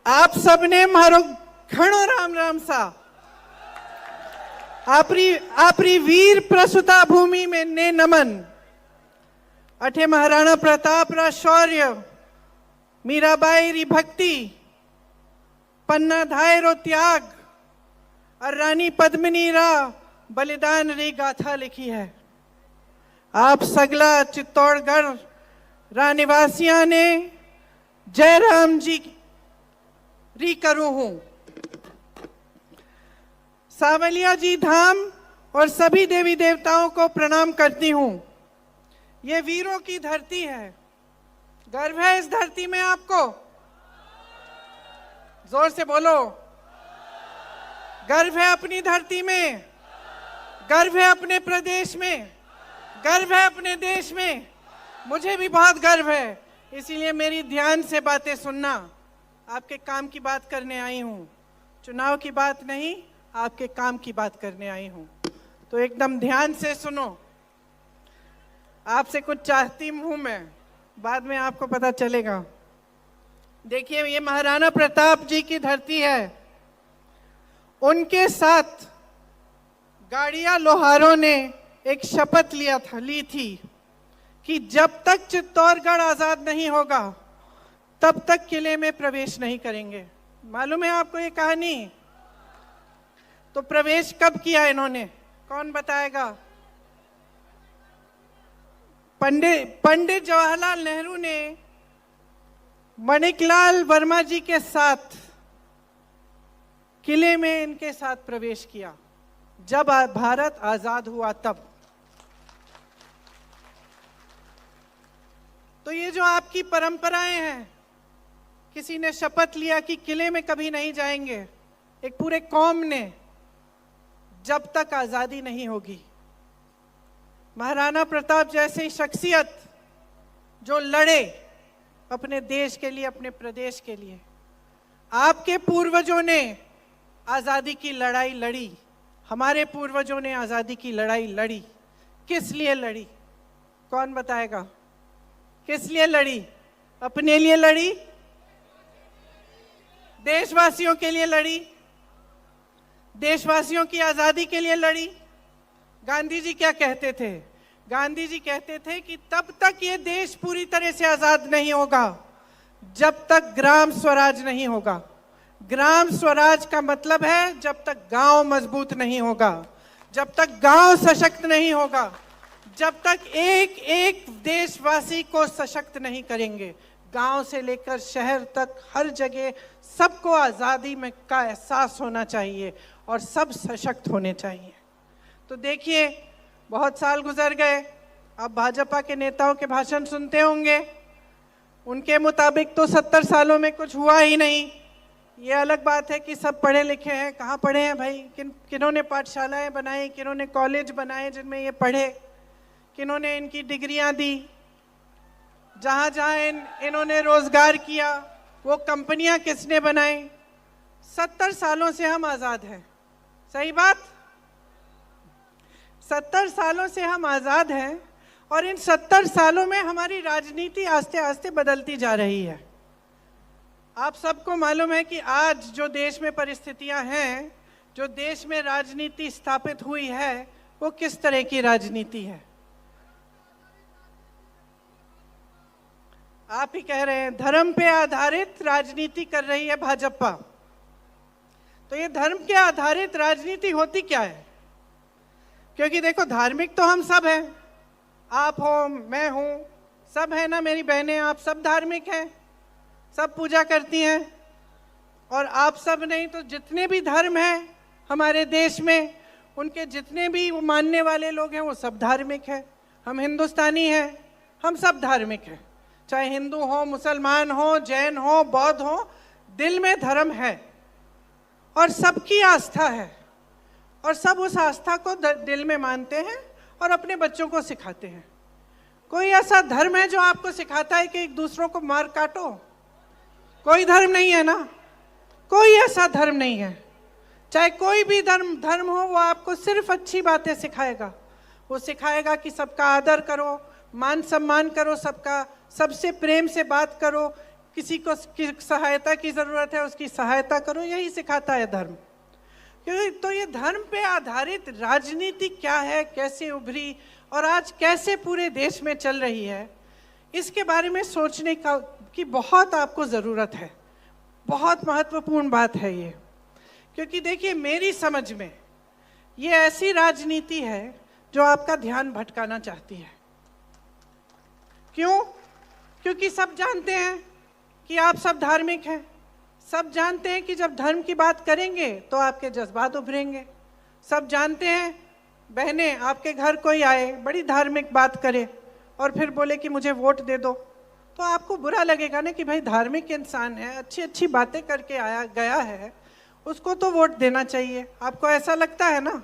आप सबने मारो घणो राम राम सा। आपरी वीर प्रसुता भूमि में ने नमन। अठे महाराणा प्रताप रा शौर्य, मीराबाई री भक्ति, पन्ना धाय रो त्याग और रानी पद्मिनी रा बलिदान री गाथा लिखी है। आप सगला चित्तौड़गढ़ रा निवासियां ने जय राम जी री करूं हूं। सावलिया जी धाम और सभी देवी देवताओं को प्रणाम करती हूं। ये वीरों की धरती है। गर्व है इस धरती में आपको? जोर से बोलो। गर्व है अपनी धरती में, गर्व है अपने प्रदेश में, गर्व है अपने देश में। मुझे भी बहुत गर्व है, इसीलिए मेरी ध्यान से बातें सुनना। आपके काम की बात करने आई हूं, चुनाव की बात नहीं, आपके काम की बात करने आई हूं। तो एकदम ध्यान से सुनो। आपसे कुछ चाहती हूं मैं, बाद में आपको पता चलेगा। देखिए, ये महाराणा प्रताप जी की धरती है। उनके साथ गाड़िया लोहारों ने एक शपथ ली थी कि जब तक चित्तौड़गढ़ आजाद नहीं होगा तब तक किले में प्रवेश नहीं करेंगे। मालूम है आपको ये कहानी? तो प्रवेश कब किया इन्होंने, कौन बताएगा? पंडित जवाहरलाल नेहरू ने माणिकलाल वर्मा जी के साथ किले में इनके साथ प्रवेश किया जब भारत आजाद हुआ तब। तो ये जो आपकी परंपराएं हैं, किसी ने शपथ लिया कि किले में कभी नहीं जाएंगे, एक पूरे कौम ने, जब तक आजादी नहीं होगी। महाराणा प्रताप जैसी शख्सियत जो लड़े अपने देश के लिए, अपने प्रदेश के लिए। आपके पूर्वजों ने आजादी की लड़ाई लड़ी, हमारे पूर्वजों ने आजादी की लड़ाई लड़ी। किस लिए लड़ी, कौन बताएगा? किस लिए लड़ी? अपने लिए लड़ी, देशवासियों के लिए लड़ी, देशवासियों की आजादी के लिए लड़ी। गांधी जी क्या कहते थे? गांधी जी कहते थे कि तब तक ये देश पूरी तरह से आजाद नहीं होगा जब तक ग्राम स्वराज नहीं होगा। ग्राम स्वराज का मतलब है जब तक गांव मजबूत नहीं होगा, जब तक गांव सशक्त नहीं होगा, जब तक एक एक देशवासी को सशक्त नहीं करेंगे। गांव से लेकर शहर तक हर जगह सबको आजादी में का एहसास होना चाहिए और सब सशक्त होने चाहिए। तो देखिए, बहुत साल गुजर गए, आप भाजपा के नेताओं के भाषण सुनते होंगे, उनके मुताबिक तो 70 सालों में कुछ हुआ ही नहीं। ये अलग बात है कि सब पढ़े लिखे हैं, कहाँ पढ़े हैं भाई? किन्होंने पाठशालाएं बनाई, किन्होंने कॉलेज बनाए जिनमें ये पढ़े, किन्होंने इनकी डिग्रियां दी, जहाँ जहाँ इन्होंने रोजगार किया, वो कंपनियां किसने बनाई? 70 सालों से हम आजाद हैं, सही बात? 70 सालों से हम आजाद हैं और इन 70 सालों में हमारी राजनीति आस्ते आस्ते बदलती जा रही है। आप सबको मालूम है कि आज जो देश में परिस्थितियां हैं, जो देश में राजनीति स्थापित हुई है, वो किस तरह की राजनीति है? आप ही कह रहे हैं, धर्म पे आधारित राजनीति कर रही है भाजपा। तो ये धर्म के आधारित राजनीति होती क्या है? क्योंकि देखो, धार्मिक तो हम सब हैं, आप हो, मैं हूं, सब है ना, मेरी बहनें, आप सब धार्मिक हैं, सब पूजा करती हैं। और आप सब नहीं तो जितने भी धर्म हैं हमारे देश में, उनके जितने भी मानने वाले लोग हैं वो सब धार्मिक हैं। हम हिंदुस्तानी हैं, हम सब धार्मिक हैं, चाहे हिंदू हो, मुसलमान हो, जैन हो, बौद्ध हो, दिल में धर्म है और सबकी आस्था है और सब उस आस्था को दिल में मानते हैं और अपने बच्चों को सिखाते हैं। कोई ऐसा धर्म है जो आपको सिखाता है कि एक दूसरों को मार काटो? कोई धर्म नहीं है ना, कोई ऐसा धर्म नहीं है। चाहे कोई भी धर्म हो, वो आपको सिर्फ अच्छी बातें सिखाएगा। वो सिखाएगा कि सबका आदर करो, मान सम्मान करो, सबका सबसे प्रेम से बात करो, किसी को सहायता की जरूरत है उसकी सहायता करो, यही सिखाता है धर्म। तो ये धर्म पे आधारित राजनीति क्या है, कैसे उभरी और आज कैसे पूरे देश में चल रही है, इसके बारे में सोचने की बहुत आपको ज़रूरत है। बहुत महत्वपूर्ण बात है ये, क्योंकि देखिए मेरी समझ में ये ऐसी राजनीति है जो आपका ध्यान भटकाना चाहती है। क्यों? क्योंकि सब जानते हैं कि आप सब धार्मिक हैं, सब जानते हैं कि जब धर्म की बात करेंगे तो आपके जज्बात उभरेंगे। सब जानते हैं, बहनें, आपके घर कोई आए बड़ी धार्मिक बात करे और फिर बोले कि मुझे वोट दे दो, तो आपको बुरा लगेगा ना कि भाई धार्मिक इंसान है, अच्छी अच्छी बातें करके आया गया है, उसको तो वोट देना चाहिए। आपको ऐसा लगता है ना?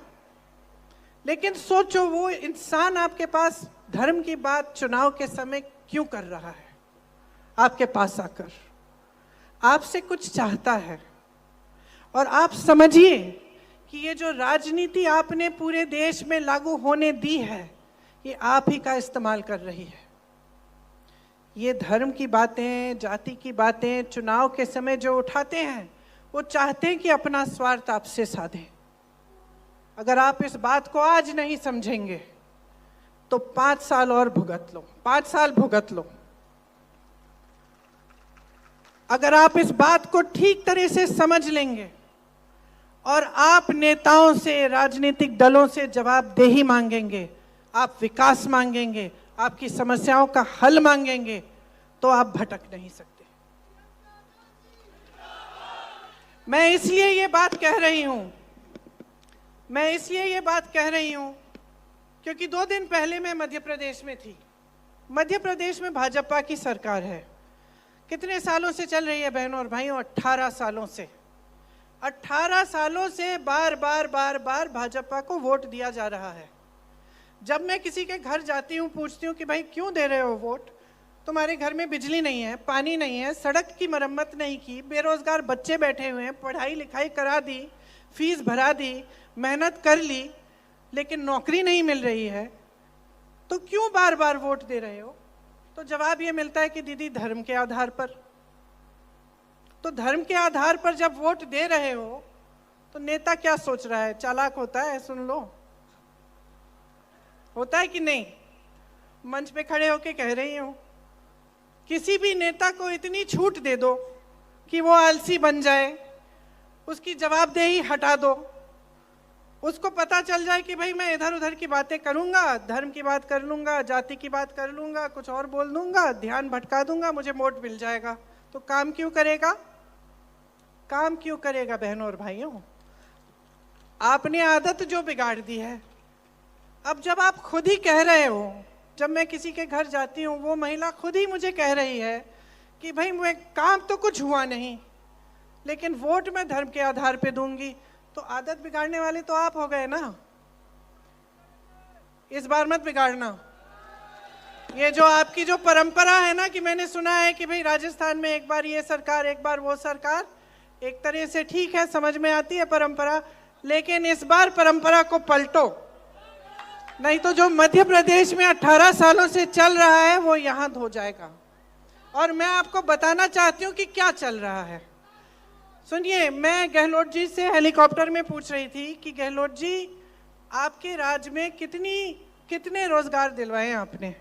लेकिन सोचो वो इंसान आपके पास धर्म की बात चुनाव के समय क्यों कर रहा है? आपके पास आकर आपसे कुछ चाहता है। और आप समझिए कि ये जो राजनीति आपने पूरे देश में लागू होने दी है, ये आप ही का इस्तेमाल कर रही है। ये धर्म की बातें, जाति की बातें चुनाव के समय जो उठाते हैं, वो चाहते हैं कि अपना स्वार्थ आपसे साधें। अगर आप इस बात को आज नहीं समझेंगे तो 5 साल और भुगत लो, 5 साल भुगत लो। अगर आप इस बात को ठीक तरह से समझ लेंगे और आप नेताओं से, राजनीतिक दलों से जवाबदेही मांगेंगे, आप विकास मांगेंगे, आपकी समस्याओं का हल मांगेंगे, तो आप भटक नहीं सकते। मैं इसलिए ये बात कह रही हूं, क्योंकि 2 दिन पहले मैं मध्य प्रदेश में थी। मध्य प्रदेश में भाजपा की सरकार है। कितने सालों से चल रही है बहनों और भाइयों? 18 सालों से। 18 सालों से बार बार भाजपा को वोट दिया जा रहा है। जब मैं किसी के घर जाती हूँ, पूछती हूँ कि भाई क्यों दे रहे हो वोट? तुम्हारे घर में बिजली नहीं है, पानी नहीं है, सड़क की मरम्मत नहीं की, बेरोजगार बच्चे बैठे हुए हैं, पढ़ाई लिखाई करा दी, फीस भरा दी, मेहनत कर ली, लेकिन नौकरी नहीं मिल रही है, तो क्यों बार बार वोट दे रहे हो? तो जवाब ये मिलता है कि दीदी धर्म के आधार पर। तो धर्म के आधार पर जब वोट दे रहे हो तो नेता क्या सोच रहा है? चालाक होता है, सुन लो, होता है कि नहीं? मंच पे खड़े होके कह रही हूं, किसी भी नेता को इतनी छूट दे दो कि वो आलसी बन जाए, उसकी जवाबदेही हटा दो, उसको पता चल जाए कि भाई मैं इधर उधर की बातें करूंगा, धर्म की बात कर लूंगा, जाति की बात कर लूंगा, कुछ और बोल दूंगा, ध्यान भटका दूंगा, मुझे वोट मिल जाएगा, तो काम क्यों करेगा? काम क्यों करेगा बहनों और भाइयों? आपने आदत जो बिगाड़ दी है। अब जब आप खुद ही कह रहे हो, जब मैं किसी के घर जाती हूँ, वो महिला खुद ही मुझे कह रही है कि भाई मैं काम तो कुछ हुआ नहीं, लेकिन वोट मैं धर्म के आधार पे दूंगी, तो आदत बिगाड़ने वाले तो आप हो गए ना। इस बार मत बिगाड़ना। ये जो आपकी जो परंपरा है ना, कि मैंने सुना है कि भाई राजस्थान में एक बार ये सरकार, एक बार वो सरकार, एक तरह से ठीक है, समझ में आती है परंपरा, लेकिन इस बार परंपरा को पलटो, नहीं तो जो मध्य प्रदेश में 18 सालों से चल रहा है वो यहां हो जाएगा। और मैं आपको बताना चाहती हूं कि क्या चल रहा है। सुनिए, मैं गहलोत जी से हेलीकॉप्टर में पूछ रही थी कि गहलोत जी, आपके राज्य में कितने रोजगार दिलवाए आपने?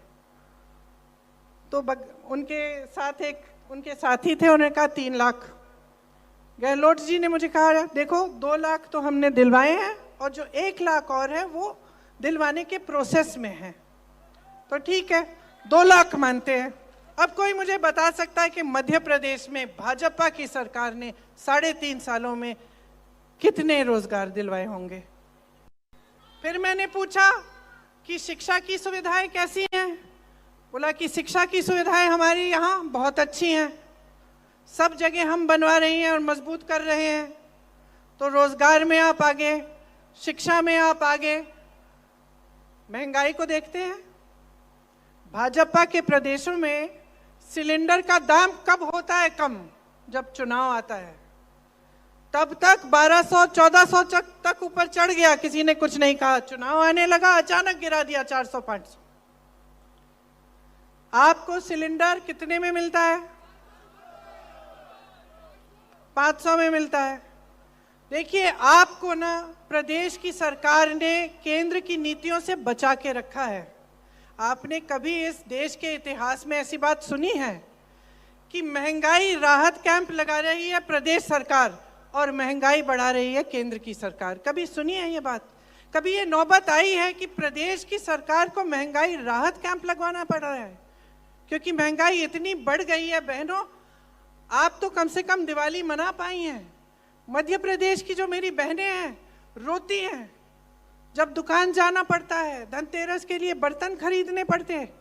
तो उनके साथी थे, उन्होंने कहा 3 लाख। गहलोत जी ने मुझे कहा देखो 2 लाख तो हमने दिलवाए हैं और जो 1 लाख और है वो दिलवाने के प्रोसेस में है। तो ठीक है, 2 लाख मानते हैं। अब कोई मुझे बता सकता है कि मध्य प्रदेश में भाजपा की सरकार ने 3.5 सालों में कितने रोजगार दिलवाए होंगे? फिर मैंने पूछा कि शिक्षा की सुविधाएं कैसी हैं? बोला कि शिक्षा की सुविधाएं हमारी यहाँ बहुत अच्छी हैं, सब जगह हम बनवा रही हैं और मजबूत कर रहे हैं। तो रोजगार में आप आगे, शिक्षा में आप आगे, महंगाई को देखते हैं। भाजपा के प्रदेशों में सिलेंडर का दाम कब होता है कम? जब चुनाव आता है। तब तक 1200-1400 तक ऊपर चढ़ गया, किसी ने कुछ नहीं कहा। चुनाव आने लगा, अचानक गिरा दिया 400-500। आपको सिलेंडर कितने में मिलता है? 500 में मिलता है। देखिए, आपको ना प्रदेश की सरकार ने केंद्र की नीतियों से बचा के रखा है। आपने कभी इस देश के इतिहास में ऐसी बात सुनी है कि महंगाई राहत कैंप लगा रही है प्रदेश सरकार और महंगाई बढ़ा रही है केंद्र की सरकार? कभी सुनी है ये बात? कभी ये नौबत आई है कि प्रदेश की सरकार को महंगाई राहत कैंप लगवाना पड़ रहा है? क्योंकि महंगाई इतनी बढ़ गई है। बहनों, आप तो कम से कम दिवाली मना पाई हैं। मध्य प्रदेश की जो मेरी बहनें हैं रोती हैं जब दुकान जाना पड़ता है, धनतेरस के लिए बर्तन खरीदने पड़ते हैं,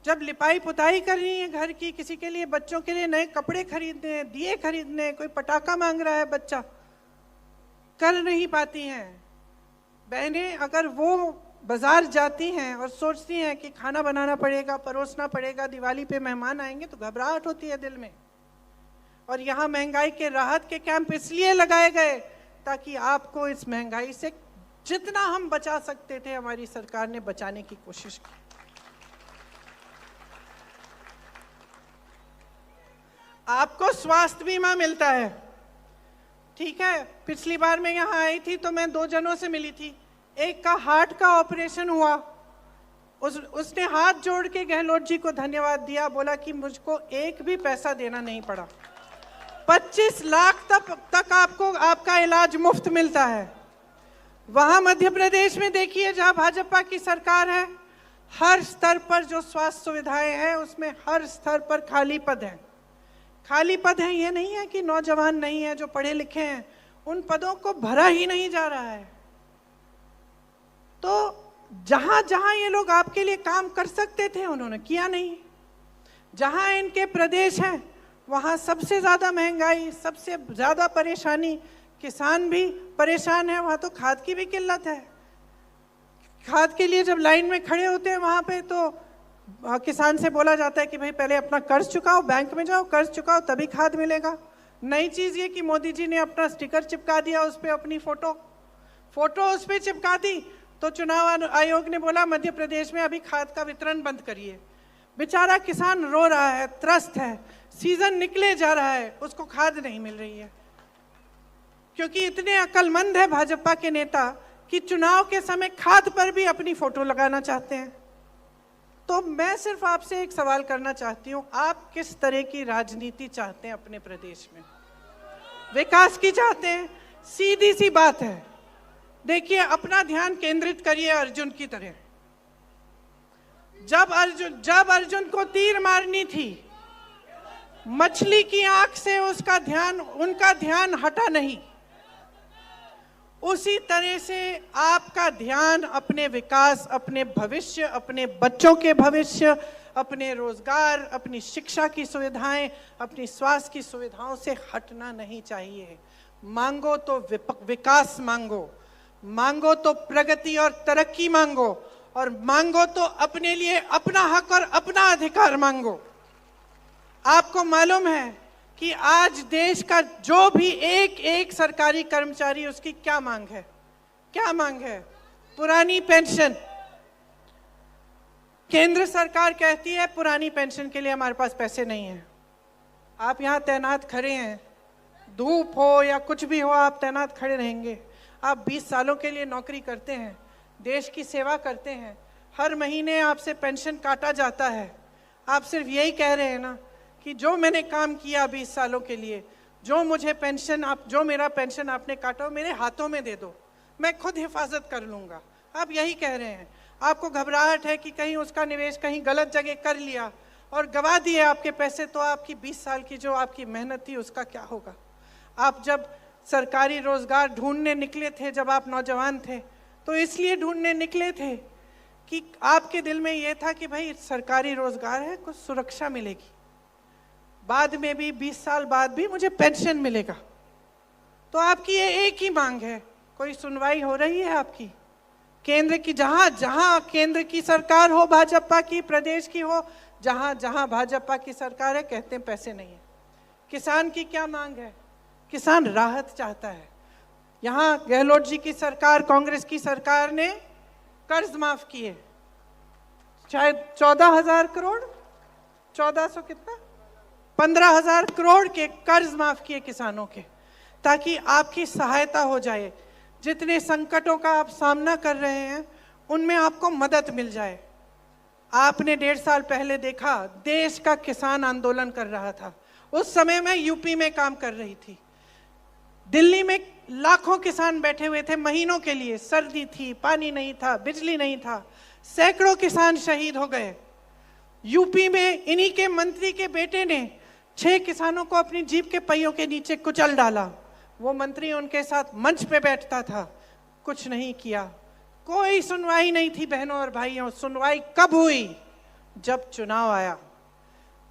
जब लिपाई पुताई करनी है घर की, किसी के लिए बच्चों के लिए नए कपड़े खरीदने हैं, दिए खरीदने हैं, कोई पटाखा मांग रहा है बच्चा, कर नहीं पाती हैं। बहनें अगर वो बाजार जाती हैं और सोचती हैं कि खाना बनाना पड़ेगा, परोसना पड़ेगा, दिवाली पे मेहमान आएंगे, तो घबराहट होती है दिल में। और यहाँ महंगाई के राहत के कैंप इसलिए लगाए गए ताकि आपको इस महंगाई से जितना हम बचा सकते थे हमारी सरकार ने बचाने की कोशिश की। आपको स्वास्थ्य बीमा मिलता है, ठीक है। पिछली बार मैं यहाँ आई थी तो मैं 2 जनों से मिली थी। एक का हार्ट का ऑपरेशन हुआ, उसने हाथ जोड़ के गहलोत जी को धन्यवाद दिया, बोला कि मुझको एक भी पैसा देना नहीं पड़ा। 25 लाख तक आपको आपका इलाज मुफ्त मिलता है। वहां मध्य प्रदेश में देखिए, जहां भाजपा की सरकार है, हर स्तर पर जो स्वास्थ्य सुविधाएं हैं उसमें हर स्तर पर खाली पद है। खाली पद है, ये नहीं है कि नौजवान नहीं है जो पढ़े लिखे हैं, उन पदों को भरा ही नहीं जा रहा है। तो जहां जहां ये लोग आपके लिए काम कर सकते थे उन्होंने किया नहीं। जहां इनके प्रदेश हैं वहां सबसे ज्यादा महंगाई, सबसे ज्यादा परेशानी, किसान भी परेशान है। वहां तो खाद की भी किल्लत है। खाद के लिए जब लाइन में खड़े होते हैं वहां पे तो किसान से बोला जाता है कि भाई पहले अपना कर्ज चुकाओ, बैंक में जाओ, कर्ज चुकाओ तभी खाद मिलेगा। नई चीज ये कि मोदी जी ने अपना स्टिकर चिपका दिया, उस पर अपनी फोटो उस पर चिपका दी, तो चुनाव आयोग ने बोला मध्य प्रदेश में अभी खाद का वितरण बंद करिए। बेचारा किसान रो रहा है, त्रस्त है, सीजन निकले जा रहा है, उसको खाद नहीं मिल रही है। क्योंकि इतने अक्लमंद है भाजपा के नेता कि चुनाव के समय खाद पर भी अपनी फोटो लगाना चाहते हैं। तो मैं सिर्फ आपसे एक सवाल करना चाहती हूं, आप किस तरह की राजनीति चाहते हैं अपने प्रदेश में? विकास की चाहते हैं? सीधी सी बात है। देखिए, अपना ध्यान केंद्रित करिए अर्जुन की तरह। जब अर्जुन को तीर मारनी थी, मछली की आंख से उनका ध्यान हटा नहीं। उसी तरह से आपका ध्यान अपने विकास, अपने भविष्य, अपने बच्चों के भविष्य, अपने रोजगार, अपनी शिक्षा की सुविधाएं, अपनी स्वास्थ्य की सुविधाओं से हटना नहीं चाहिए। मांगो तो विकास मांगो तो प्रगति और तरक्की मांगो, और मांगो तो अपने लिए अपना हक और अपना अधिकार मांगो। आपको मालूम है कि आज देश का जो भी एक सरकारी कर्मचारी, उसकी क्या मांग है? पुरानी पेंशन। केंद्र सरकार कहती है पुरानी पेंशन के लिए हमारे पास पैसे नहीं है। आप यहाँ तैनात खड़े हैं, धूप हो या कुछ भी हो, आप तैनात खड़े रहेंगे। आप 20 सालों के लिए नौकरी करते हैं, देश की सेवा करते हैं, हर महीने आपसे पेंशन काटा जाता है। आप सिर्फ यही कह रहे हैं ना कि जो मैंने काम किया 20 सालों के लिए, जो मेरा पेंशन आपने काटा, मेरे हाथों में दे दो, मैं खुद हिफाजत कर लूँगा। आप यही कह रहे हैं। आपको घबराहट है कि कहीं उसका निवेश कहीं गलत जगह कर लिया और गवा दिए आपके पैसे, तो आपकी 20 साल की जो आपकी मेहनत थी उसका क्या होगा? आप जब सरकारी रोजगार ढूंढने निकले थे, जब आप नौजवान थे, तो इसलिए ढूंढने निकले थे कि आपके दिल में ये था कि भाई सरकारी रोजगार है, कुछ सुरक्षा मिलेगी, बाद में भी 20 साल बाद भी मुझे पेंशन मिलेगा। तो आपकी ये एक ही मांग है। कोई सुनवाई हो रही है आपकी? केंद्र की, जहां केंद्र की सरकार हो भाजपा की, प्रदेश की हो, जहां भाजपा की सरकार है, कहते हैं पैसे नहीं है। किसान की क्या मांग है? किसान राहत चाहता है। यहाँ गहलोत जी की सरकार, कांग्रेस की सरकार ने कर्ज माफ किए, शायद 14,000 करोड़, 1400 कितना, 15,000 करोड़ के कर्ज माफ किए किसानों के, ताकि आपकी सहायता हो जाए। जितने संकटों का आप सामना कर रहे हैं उनमें आपको मदद मिल जाए। आपने 1.5 साल पहले देखा, देश का किसान आंदोलन कर रहा था। उस समय मैं यूपी में काम कर रही थी। दिल्ली में लाखों किसान बैठे हुए थे महीनों के लिए। सर्दी थी, पानी नहीं था, बिजली नहीं था, सैकड़ों किसान शहीद हो गए। यूपी में इन्हीं के मंत्री के बेटे ने 6 किसानों को अपनी जीप के पहियों के नीचे कुचल डाला। वो मंत्री उनके साथ मंच पे बैठता था, कुछ नहीं किया। कोई सुनवाई नहीं थी बहनों और भाइयों। सुनवाई कब हुई? जब चुनाव आया।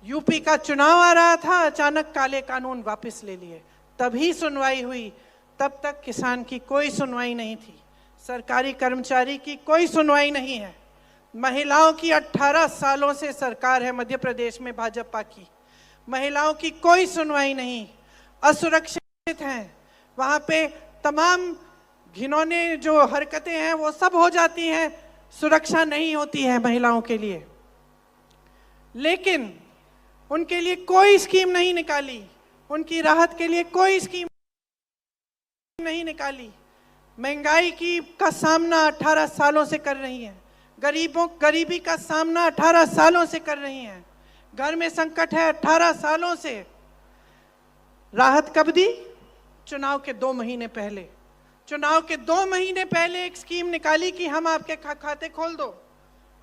यूपी का चुनाव आ रहा था, अचानक काले कानून वापस ले लिए, तभी सुनवाई हुई। तब तक किसान की कोई सुनवाई नहीं थी, सरकारी कर्मचारी की कोई सुनवाई नहीं है। महिलाओं की 18 सालों से सरकार है मध्य प्रदेश में भाजपा की, महिलाओं की कोई सुनवाई नहीं, असुरक्षित हैं। वहाँ पे तमाम घिनौने जो हरकतें हैं वो सब हो जाती हैं, सुरक्षा नहीं होती है महिलाओं के लिए। लेकिन उनके लिए कोई स्कीम नहीं निकाली, उनकी राहत के लिए कोई स्कीम नहीं निकाली। महंगाई का सामना 18 सालों से कर रही हैं, गरीबी का सामना 18 सालों से कर रही हैं। घर में संकट है 18 सालों से। राहत कब दी? चुनाव के 2 महीने पहले। चुनाव के 2 महीने पहले एक स्कीम निकाली कि हम आपके खाते खोल दो,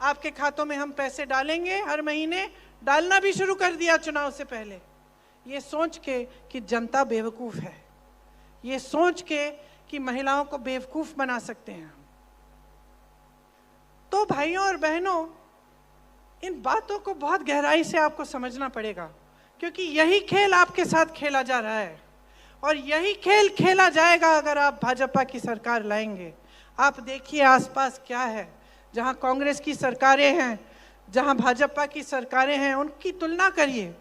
आपके खातों में हम पैसे डालेंगे, हर महीने डालना भी शुरू कर दिया चुनाव से पहले। ये सोच के कि जनता बेवकूफ है, ये सोच के कि महिलाओं को बेवकूफ बना सकते हैं। तो भाइयों और बहनों, इन बातों को बहुत गहराई से आपको समझना पड़ेगा, क्योंकि यही खेल आपके साथ खेला जा रहा है और यही खेल खेला जाएगा अगर आप भाजपा की सरकार लाएंगे। आप देखिए आसपास क्या है, जहां कांग्रेस की सरकारें हैं, जहां भाजपा की सरकारें हैं, उनकी तुलना करिए।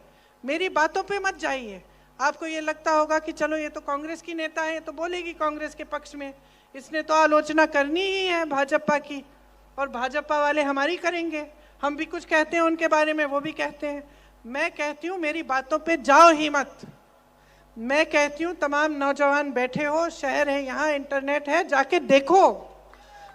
मेरी बातों पे मत जाइए। आपको ये लगता होगा कि चलो ये तो कांग्रेस की नेता है तो बोलेगी कांग्रेस के पक्ष में, इसने तो आलोचना करनी ही है भाजपा की और भाजपा वाले हमारी करेंगे। हम भी कुछ कहते हैं उनके बारे में, वो भी कहते हैं। मैं कहती हूँ मेरी बातों पे जाओ ही मत। मैं कहती हूँ तमाम नौजवान बैठे हो, शहर है, यहाँ इंटरनेट है, जाके देखो।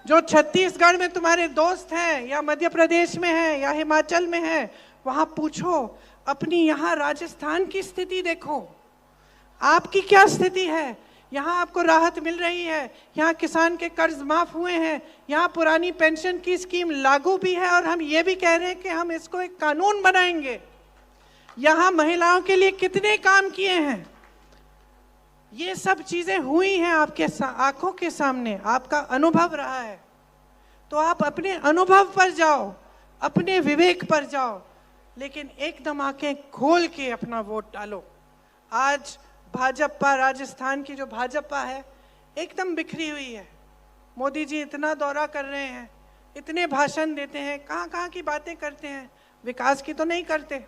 जो छत्तीसगढ़ में तुम्हारे दोस्त हैं या मध्य प्रदेश में हैं या हिमाचल में हैं, वहाँ पूछो। अपनी यहाँ राजस्थान की स्थिति देखो, आपकी क्या स्थिति है। यहाँ आपको राहत मिल रही है, यहाँ किसान के कर्ज माफ हुए हैं, यहाँ पुरानी पेंशन की स्कीम लागू भी है और हम ये भी कह रहे हैं कि हम इसको एक कानून बनाएंगे। यहाँ महिलाओं के लिए कितने काम किए हैं। ये सब चीजें हुई हैं आपके आंखों के सामने, आपका अनुभव रहा है। तो आप अपने अनुभव पर जाओ, अपने विवेक पर जाओ, लेकिन एकदम आंखें खोल के अपना वोट डालो। आज भाजपा, राजस्थान की जो भाजपा है एकदम बिखरी हुई है। मोदी जी इतना दौरा कर रहे हैं, इतने भाषण देते हैं, कहाँ कहाँ की बातें करते हैं, विकास की तो नहीं करते।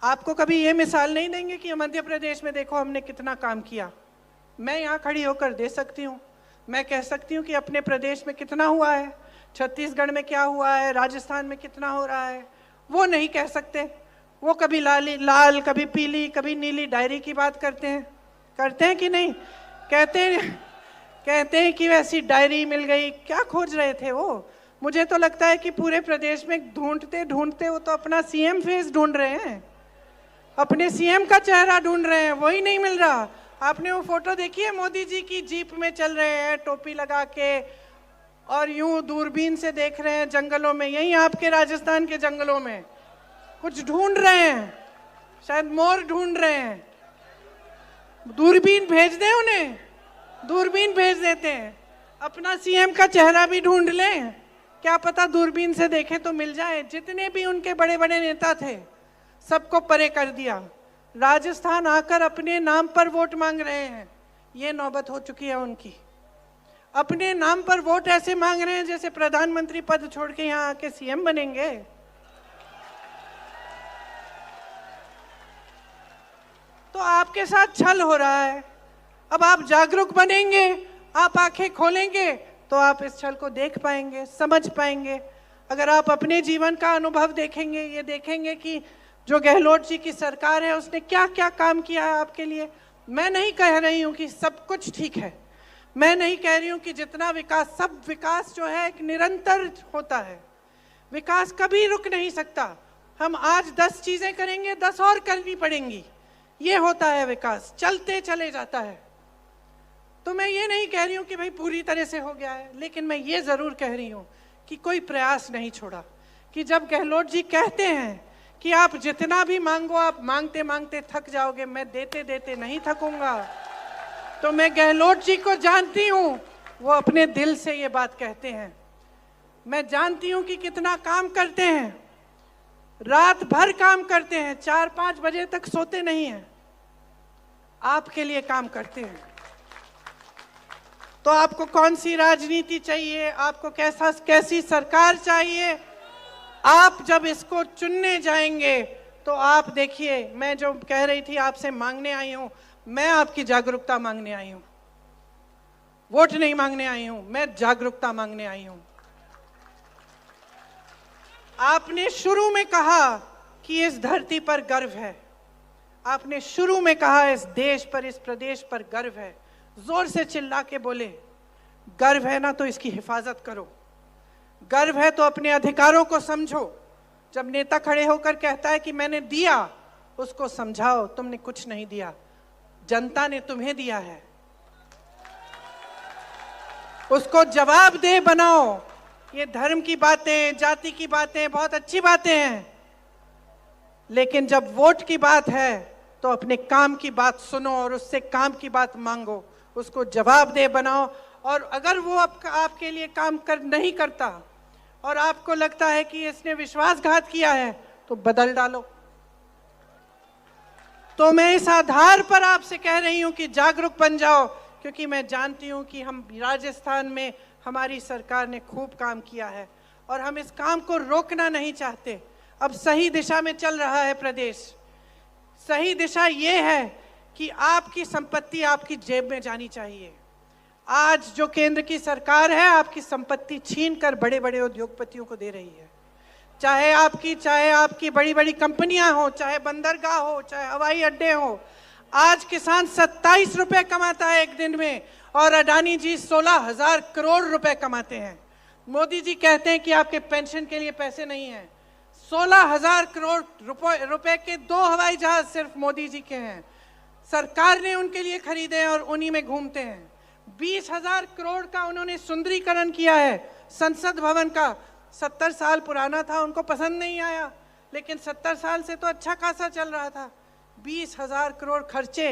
आपको कभी ये मिसाल नहीं देंगे कि मध्य प्रदेश में देखो हमने कितना काम किया। मैं यहाँ खड़ी होकर दे सकती हूँ, मैं कह सकती हूँ कि अपने प्रदेश में कितना हुआ है, छत्तीसगढ़ में क्या हुआ है, राजस्थान में कितना हो रहा है। वो नहीं कह सकते। वो कभी लाल, कभी पीली, कभी नीली डायरी की बात करते हैं कि नहीं? कहते हैं कि वैसी डायरी मिल गई। क्या खोज रहे थे वो? मुझे तो लगता है कि पूरे प्रदेश में ढूंढते ढूंढते वो तो अपना सीएम फेस ढूंढ रहे हैं, अपने सीएम का चेहरा ढूंढ रहे हैं, वही नहीं मिल रहा। आपने वो फोटो देखी है मोदी जी की जीप में चल रहे हैं टोपी लगा के और यूं दूरबीन से देख रहे हैं जंगलों में, यहीं आपके राजस्थान के जंगलों में कुछ ढूंढ रहे हैं, शायद मोर ढूंढ रहे हैं। दूरबीन भेज दें उन्हें, दूरबीन भेज देते हैं, अपना सीएम का चेहरा भी ढूंढ लें, क्या पता दूरबीन से देखें तो मिल जाए। जितने भी उनके बड़े बड़े नेता थे सबको परे कर दिया, राजस्थान आकर अपने नाम पर वोट मांग रहे हैं। ये नौबत हो चुकी है उनकी। अपने नाम पर वोट ऐसे मांग रहे हैं जैसे प्रधानमंत्री पद छोड़ के यहाँ आके सीएम बनेंगे। तो आपके साथ छल हो रहा है। अब आप जागरूक बनेंगे, आप आंखें खोलेंगे तो आप इस छल को देख पाएंगे, समझ पाएंगे। अगर आप अपने जीवन का अनुभव देखेंगे, ये देखेंगे कि जो गहलोत जी की सरकार है उसने क्या क्या काम किया है आपके लिए। मैं नहीं कह रही हूं कि सब कुछ ठीक है, मैं नहीं कह रही हूं कि जितना विकास, सब विकास जो है एक निरंतर होता है, विकास कभी रुक नहीं सकता। हम आज 10 चीजें करेंगे, 10 और करनी पड़ेंगी, ये होता है विकास, चलते चले जाता है। तो मैं ये नहीं कह रही हूं कि भाई पूरी तरह से हो गया है, लेकिन मैं ये जरूर कह रही हूं कि कोई प्रयास नहीं छोड़ा। कि जब गहलोत जी कहते हैं कि आप जितना भी मांगो, आप मांगते मांगते थक जाओगे, मैं देते देते नहीं थकूंगा, तो मैं गहलोत जी को जानती हूं, वो अपने दिल से ये बात कहते हैं। मैं जानती हूं कि कितना काम करते हैं, रात भर काम करते हैं, 4-5 बजे तक सोते नहीं हैं, आपके लिए काम करते हैं। तो आपको कौन सी राजनीति चाहिए, आपको कैसी सरकार चाहिए, आप जब इसको चुनने जाएंगे तो आप देखिए, मैं जो कह रही थी आपसे मांगने आई हूं, मैं आपकी जागरूकता मांगने आई हूं, वोट नहीं मांगने आई हूं, मैं जागरूकता मांगने आई हूं। आपने शुरू में कहा कि इस धरती पर गर्व है, आपने शुरू में कहा इस देश पर, इस प्रदेश पर गर्व है, जोर से चिल्ला के बोले गर्व है ना तो इसकी हिफाजत करो, गर्व है तो अपने अधिकारों को समझो। जब नेता खड़े होकर कहता है कि मैंने दिया, उसको समझाओ तुमने कुछ नहीं दिया, जनता ने तुम्हें दिया है, उसको जवाबदेह बनाओ। ये धर्म की बातें, जाति की बातें बहुत अच्छी बातें हैं, लेकिन जब वोट की बात है तो अपने काम की बात सुनो और उससे काम की बात मांगो, उसको जवाबदेह बनाओ। और अगर वो आपके लिए काम नहीं करता और आपको लगता है कि इसने विश्वासघात किया है, तो बदल डालो। तो मैं इस आधार पर आपसे कह रही हूं कि जागरूक बन जाओ, क्योंकि मैं जानती हूं कि हम राजस्थान में हमारी सरकार ने खूब काम किया है और हम इस काम को रोकना नहीं चाहते। अब सही दिशा में चल रहा है प्रदेश। सही दिशा ये है कि आपकी संपत्ति आपकी जेब में जानी चाहिए। आज जो केंद्र की सरकार है आपकी संपत्ति छीन कर बड़े बड़े उद्योगपतियों को दे रही है, चाहे आपकी बड़ी बड़ी कंपनियां हो, चाहे बंदरगाह हो, चाहे हवाई अड्डे हो। आज किसान 27 रुपए कमाता है एक दिन में और अडानी जी 16,000 करोड़ रुपए कमाते हैं। मोदी जी कहते हैं कि आपके पेंशन के लिए पैसे नहीं है। 16,000 करोड़ रुपए के 2 हवाई जहाज सिर्फ मोदी जी के हैं, सरकार ने उनके लिए खरीदे हैं और उन्हीं में घूमते हैं। 20,000 करोड़ का उन्होंने सुंदरीकरण किया है संसद भवन का। 70 साल पुराना था, उनको पसंद नहीं आया, लेकिन 70 साल से तो अच्छा खासा चल रहा था। 20,000 करोड़ खर्चे,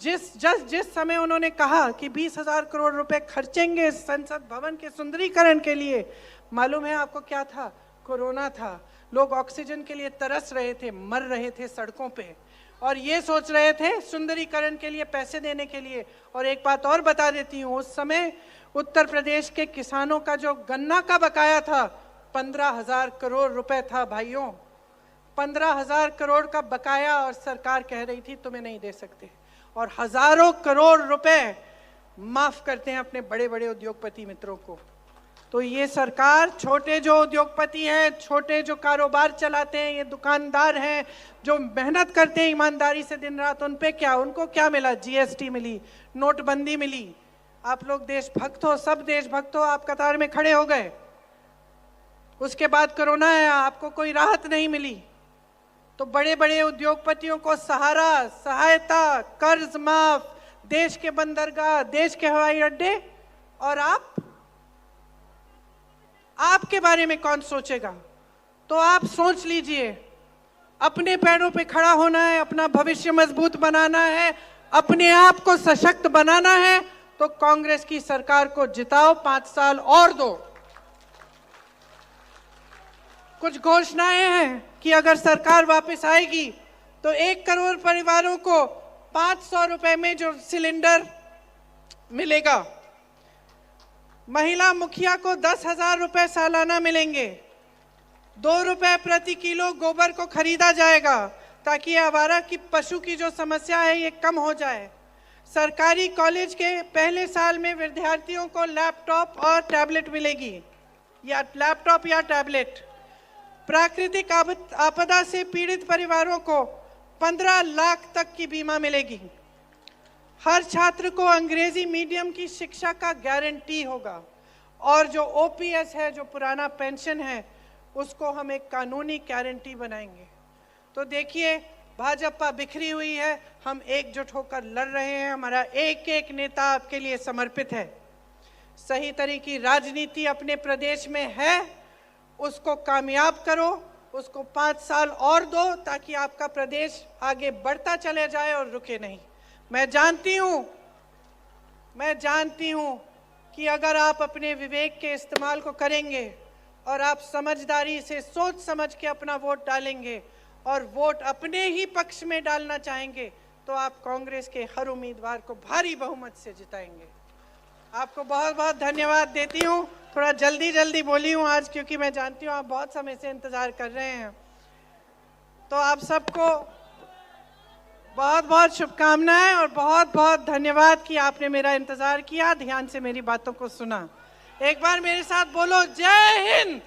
जिस समय उन्होंने कहा कि 20,000 करोड़ रुपए खर्चेंगे संसद भवन के सुंदरीकरण के लिए, मालूम है आपको क्या था? कोरोना था। लोग ऑक्सीजन के लिए तरस रहे थे, मर रहे थे सड़कों पे, और ये सोच रहे थे सुंदरीकरण के लिए पैसे देने के लिए। और एक बात और बता देती हूँ, उस समय उत्तर प्रदेश के किसानों का जो गन्ना का बकाया था 15,000 करोड़ रुपए था भाइयों, 15,000 करोड़ का बकाया, और सरकार कह रही थी तुम्हें नहीं दे सकते। और हजारों करोड़ रुपए माफ करते हैं अपने बड़े बड़े उद्योगपति मित्रों को। तो ये सरकार, छोटे जो उद्योगपति हैं, छोटे जो कारोबार चलाते हैं, ये दुकानदार हैं जो मेहनत करते हैं ईमानदारी से दिन रात, उन पे क्या, उनको क्या मिला? जीएसटी मिली, नोटबंदी मिली। आप लोग देशभक्त हो, सब देशभक्त हो, आप कतार में खड़े हो गए। उसके बाद कोरोना आया, आपको कोई राहत नहीं मिली। तो बड़े बड़े उद्योगपतियों को सहारा, सहायता, कर्ज माफ, देश के बंदरगाह, देश के हवाई अड्डे, और आपके बारे में कौन सोचेगा? तो आप सोच लीजिए, अपने पैरों पे खड़ा होना है, अपना भविष्य मजबूत बनाना है, अपने आप को सशक्त बनाना है, तो कांग्रेस की सरकार को जिताओ, 5 साल और दो। कुछ घोषणाएं हैं कि अगर सरकार वापस आएगी तो 1 करोड़ परिवारों को 500 रुपए में जो सिलेंडर मिलेगा, महिला मुखिया को 10,000 रुपए सालाना मिलेंगे, 2 रुपए प्रति किलो गोबर को खरीदा जाएगा ताकि आवारा की पशु की जो समस्या है ये कम हो जाए। सरकारी कॉलेज के पहले साल में विद्यार्थियों को लैपटॉप और टैबलेट मिलेगी, या लैपटॉप या टैबलेट। प्राकृतिक आपदा से पीड़ित परिवारों को 15 लाख तक की बीमा मिलेगी। हर छात्र को अंग्रेजी मीडियम की शिक्षा का गारंटी होगा और जो ओपीएस है, जो पुराना पेंशन है, उसको हम एक कानूनी गारंटी बनाएंगे। तो देखिए, भाजपा बिखरी हुई है, हम एकजुट होकर लड़ रहे हैं। हमारा एक एक नेता आपके लिए समर्पित है। सही तरह की राजनीति अपने प्रदेश में है, उसको कामयाब करो, उसको 5 साल और दो ताकि आपका प्रदेश आगे बढ़ता चले जाए और रुके नहीं। मैं जानती हूँ कि अगर आप अपने विवेक के इस्तेमाल को करेंगे और आप समझदारी से सोच समझ के अपना वोट डालेंगे और वोट अपने ही पक्ष में डालना चाहेंगे तो आप कांग्रेस के हर उम्मीदवार को भारी बहुमत से जिताएंगे। आपको बहुत बहुत धन्यवाद देती हूँ। थोड़ा जल्दी बोली हूँ आज, क्योंकि मैं जानती हूँ आप बहुत समय से इंतजार कर रहे हैं। तो आप सबको बहुत बहुत शुभकामनाएं और बहुत बहुत धन्यवाद कि आपने मेरा इंतजार किया, ध्यान से मेरी बातों को सुना। एक बार मेरे साथ बोलो, जय हिंद,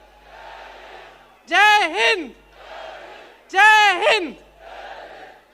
जय हिंद, जय हिंद।